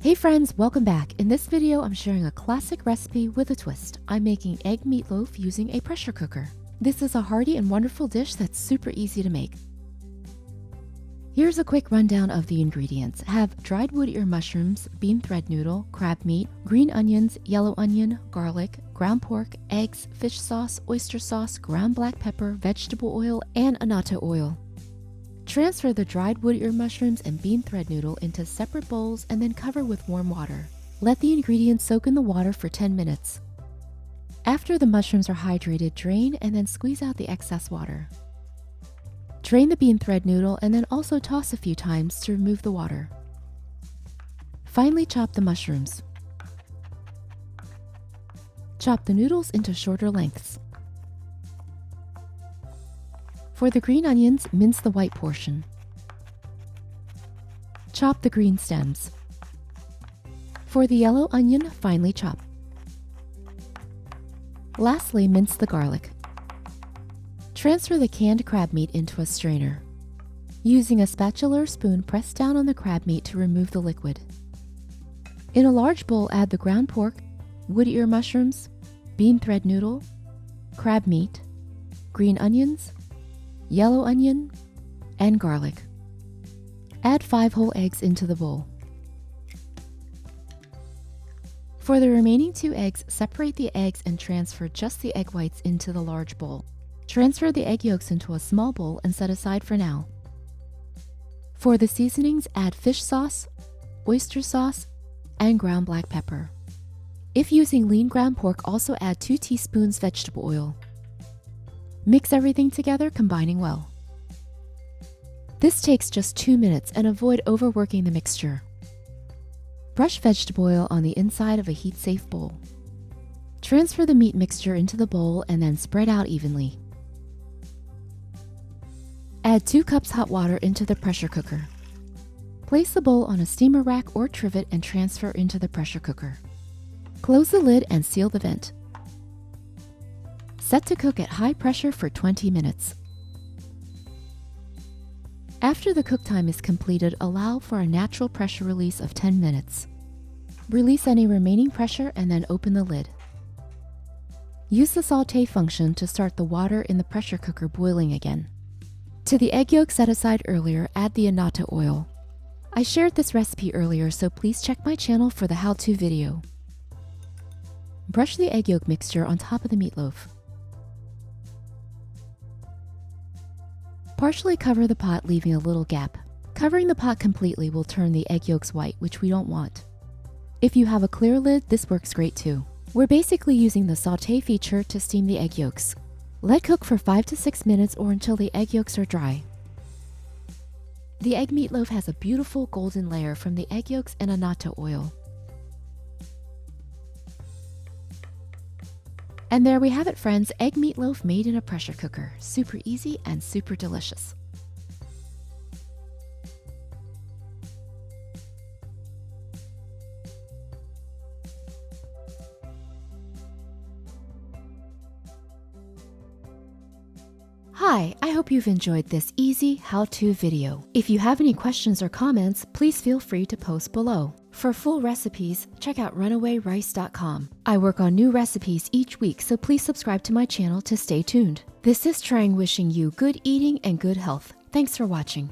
Hey friends, welcome back. In this video, I'm sharing a classic recipe with a twist. I'm making egg meatloaf using a pressure cooker. This is a hearty and wonderful dish that's super easy to make. Here's a quick rundown of the ingredients. Have dried wood ear mushrooms, bean thread noodle, crab meat, green onions, yellow onion, garlic, ground pork, eggs, fish sauce, oyster sauce, ground black pepper, vegetable oil, and annatto oil. Transfer the dried wood ear mushrooms and bean thread noodle into separate bowls and then cover with warm water. Let the ingredients soak in the water for 10 minutes. After the mushrooms are hydrated, drain and then squeeze out the excess water. Drain the bean thread noodle and then also toss a few times to remove the water. Finely chop the mushrooms. Chop the noodles into shorter lengths. For the green onions, mince the white portion. Chop the green stems. For the yellow onion, finely chop. Lastly, mince the garlic. Transfer the canned crab meat into a strainer. Using a spatula or spoon, press down on the crab meat to remove the liquid. In a large bowl, add the ground pork, wood ear mushrooms, bean thread noodle, crab meat, green onions, yellow onion, and garlic. Add 5 whole eggs into the bowl. For the remaining 2 eggs, separate the eggs and transfer just the egg whites into the large bowl. Transfer the egg yolks into a small bowl and set aside for now. For the seasonings, add fish sauce, oyster sauce, and ground black pepper. If using lean ground pork, also add 2 teaspoons vegetable oil. Mix everything together, combining well. This takes just 2 minutes and avoid overworking the mixture. Brush vegetable oil on the inside of a heat-safe bowl. Transfer the meat mixture into the bowl and then spread out evenly. Add 2 cups hot water into the pressure cooker. Place the bowl on a steamer rack or trivet and transfer into the pressure cooker. Close the lid and seal the vent. Set to cook at high pressure for 20 minutes. After the cook time is completed, allow for a natural pressure release of 10 minutes. Release any remaining pressure and then open the lid. Use the saute function to start the water in the pressure cooker boiling again. To the egg yolk set aside earlier, add the annatto oil. I shared this recipe earlier, so please check my channel for the how-to video. Brush the egg yolk mixture on top of the meatloaf. Partially cover the pot, leaving a little gap. Covering the pot completely will turn the egg yolks white, which we don't want. If you have a clear lid, this works great too. We're basically using the saute feature to steam the egg yolks. Let cook for 5 to 6 minutes or until the egg yolks are dry. The egg meatloaf has a beautiful golden layer from the egg yolks and annatto oil. And there we have it, friends, egg meatloaf made in a pressure cooker. Super easy and super delicious. Hi, I hope you've enjoyed this easy how-to video. If you have any questions or comments, please feel free to post below. For full recipes, check out RunAwayRice.com. I work on new recipes each week, so please subscribe to my channel to stay tuned. This is Trung wishing you good eating and good health. Thanks for watching.